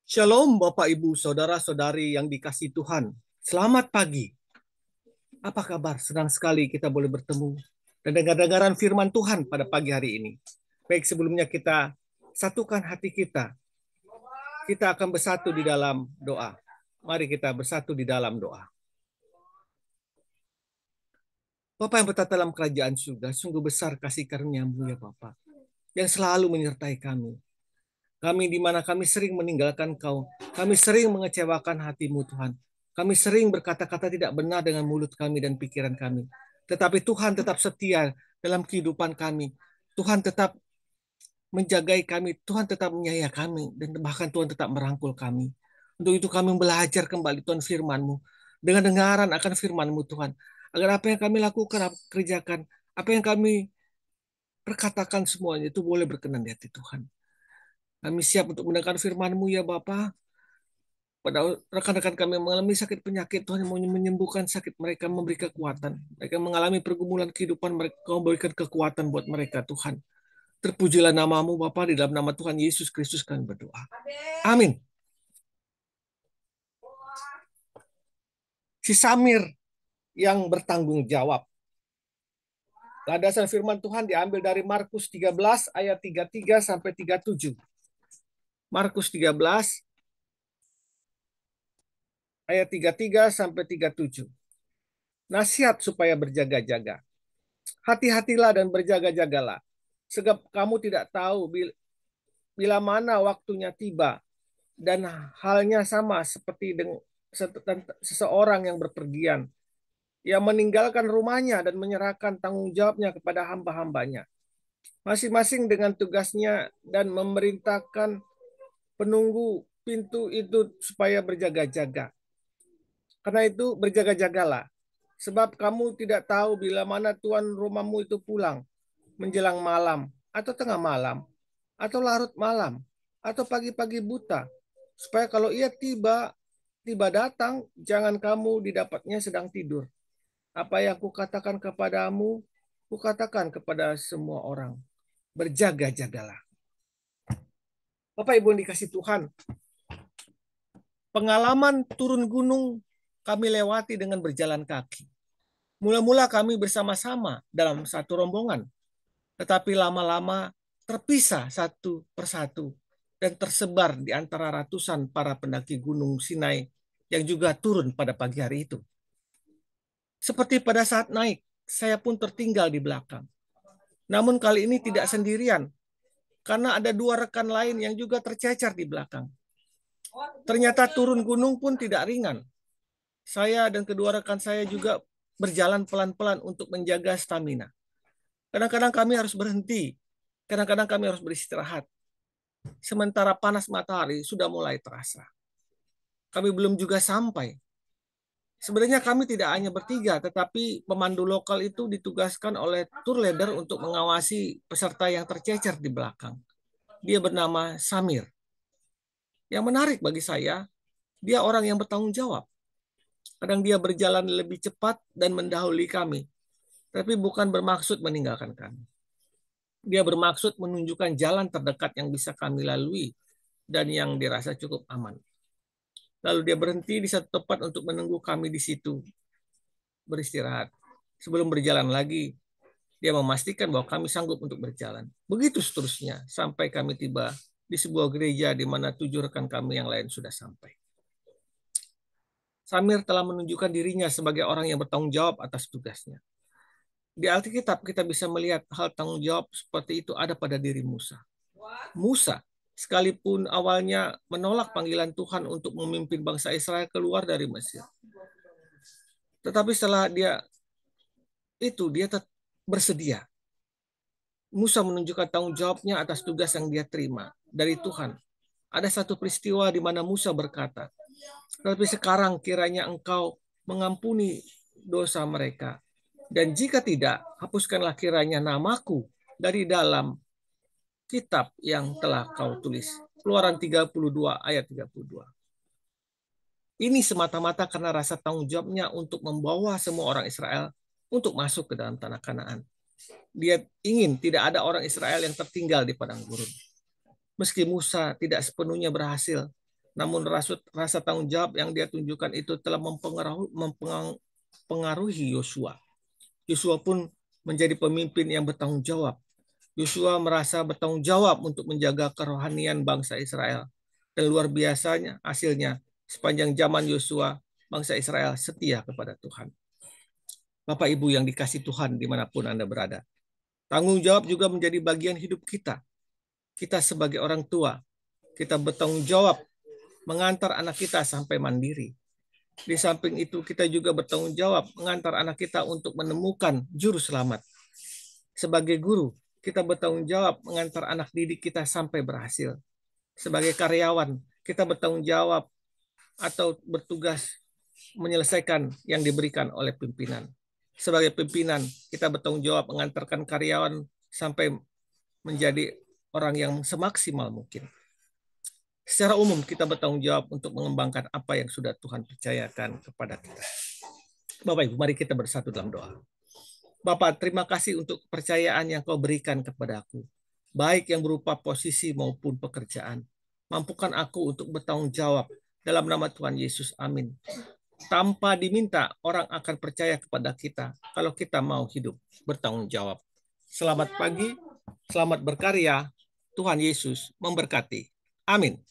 Shalom Bapak Ibu Saudara-saudari yang dikasihi Tuhan. Selamat pagi. Apa kabar? Senang sekali kita boleh bertemu dan dengar-dengaran firman Tuhan pada pagi hari ini. Baik, sebelumnya kita satukan hati kita. Kita akan bersatu di dalam doa. Mari kita bersatu di dalam doa. Bapa yang bertata dalam kerajaan surga, sungguh besar kasih karunia-Mu ya Bapa, yang selalu menyertai kami. Kami di mana kami sering meninggalkan Kau, kami sering mengecewakan hati-Mu Tuhan. Kami sering berkata-kata tidak benar dengan mulut kami dan pikiran kami. Tetapi Tuhan tetap setia dalam kehidupan kami. Tuhan tetap menjagai kami, Tuhan tetap menyayangi kami, dan bahkan Tuhan tetap merangkul kami. Untuk itu kami belajar kembali Tuhan firman-Mu, dengan dengaran akan firman-Mu Tuhan. Agar apa yang kami lakukan, kerjakan, apa yang kami perkatakan semuanya itu boleh berkenan di hati Tuhan. Kami siap untuk mendengar firman-Mu ya Bapa. Pada rekan-rekan kami yang mengalami sakit penyakit, Tuhan yang mau menyembuhkan sakit mereka, memberi kekuatan. Mereka mengalami pergumulan kehidupan, mereka memberikan kekuatan buat mereka, Tuhan. Terpujilah nama-Mu Bapa, di dalam nama Tuhan Yesus Kristus kami berdoa. Amin. Si Samir yang bertanggung jawab. Landasan firman Tuhan diambil dari Markus 13 ayat 33 sampai 37. Markus 13 ayat 33 sampai 37. Nasihat supaya berjaga-jaga. Hati-hatilah dan berjaga-jagalah. Sebab kamu tidak tahu bila mana waktunya tiba. Dan halnya sama seperti dengan seseorang yang berpergian, yang meninggalkan rumahnya dan menyerahkan tanggung jawabnya kepada hamba-hambanya, masing-masing dengan tugasnya, dan memerintahkan penunggu pintu itu supaya berjaga-jaga. Karena itu berjaga-jagalah, sebab kamu tidak tahu bila mana tuan rumahmu itu pulang, menjelang malam, atau tengah malam, atau larut malam, atau pagi-pagi buta, supaya kalau ia tiba datang, jangan kamu didapatnya sedang tidur. Apa yang kukatakan kepadamu, kukatakan kepada semua orang, berjaga-jagalah. Bapak Ibu yang dikasih Tuhan, pengalaman turun gunung kami lewati dengan berjalan kaki. Mula-mula kami bersama-sama dalam satu rombongan, tetapi lama-lama terpisah satu persatu dan tersebar di antara ratusan para pendaki Gunung Sinai yang juga turun pada pagi hari itu. Seperti pada saat naik, saya pun tertinggal di belakang. Namun kali ini tidak sendirian, karena ada dua rekan lain yang juga tercecer di belakang. Ternyata turun gunung pun tidak ringan. Saya dan kedua rekan saya juga berjalan pelan-pelan untuk menjaga stamina. Kadang-kadang kami harus berhenti, kadang-kadang kami harus beristirahat. Sementara panas matahari sudah mulai terasa. Kami belum juga sampai. Sebenarnya kami tidak hanya bertiga, tetapi pemandu lokal itu ditugaskan oleh tour leader untuk mengawasi peserta yang tercecer di belakang. Dia bernama Samir. Yang menarik bagi saya, dia orang yang bertanggung jawab. Kadang dia berjalan lebih cepat dan mendahului kami, tapi bukan bermaksud meninggalkan kami. Dia bermaksud menunjukkan jalan terdekat yang bisa kami lalui dan yang dirasa cukup aman. Lalu dia berhenti di satu tempat untuk menunggu kami di situ, beristirahat. Sebelum berjalan lagi, dia memastikan bahwa kami sanggup untuk berjalan. Begitu seterusnya, sampai kami tiba di sebuah gereja di mana 7 rekan kami yang lain sudah sampai. Samir telah menunjukkan dirinya sebagai orang yang bertanggung jawab atas tugasnya. Di Alkitab kita bisa melihat hal tanggung jawab seperti itu ada pada diri Musa. Musa, sekalipun awalnya menolak panggilan Tuhan untuk memimpin bangsa Israel keluar dari Mesir, tetapi setelah dia bersedia. Musa menunjukkan tanggung jawabnya atas tugas yang dia terima dari Tuhan. Ada satu peristiwa di mana Musa berkata, "Tapi sekarang kiranya engkau mengampuni dosa mereka. Dan jika tidak, hapuskanlah kiranya namaku dari dalam kitab yang telah kau tulis." Keluaran 32 ayat 32. Ini semata-mata karena rasa tanggung jawabnya untuk membawa semua orang Israel untuk masuk ke dalam tanah Kanaan. Dia ingin tidak ada orang Israel yang tertinggal di padang gurun. Meski Musa tidak sepenuhnya berhasil Namun rasa tanggung jawab yang dia tunjukkan itu telah mempengaruhi Yosua. Yosua pun menjadi pemimpin yang bertanggung jawab. Yosua merasa bertanggung jawab untuk menjaga kerohanian bangsa Israel. Dan luar biasanya hasilnya, sepanjang zaman Yosua, bangsa Israel setia kepada Tuhan. Bapak Ibu yang dikasih Tuhan dimanapun Anda berada. Tanggung jawab juga menjadi bagian hidup kita. Kita sebagai orang tua, kita bertanggung jawab mengantar anak kita sampai mandiri. Di samping itu kita juga bertanggung jawab mengantar anak kita untuk menemukan juru selamat. Sebagai guru, kita bertanggung jawab mengantar anak didik kita sampai berhasil. Sebagai karyawan, kita bertanggung jawab atau bertugas menyelesaikan yang diberikan oleh pimpinan. Sebagai pimpinan, kita bertanggung jawab mengantarkan karyawan sampai menjadi orang yang semaksimal mungkin. Secara umum kita bertanggung jawab untuk mengembangkan apa yang sudah Tuhan percayakan kepada kita. Bapak Ibu, mari kita bersatu dalam doa. Bapak, terima kasih untuk kepercayaan yang Kau berikan kepadaku, baik yang berupa posisi maupun pekerjaan. Mampukan aku untuk bertanggung jawab dalam nama Tuhan Yesus. Amin. Tanpa diminta, orang akan percaya kepada kita kalau kita mau hidup bertanggung jawab. Selamat pagi, selamat berkarya. Tuhan Yesus memberkati. Amin.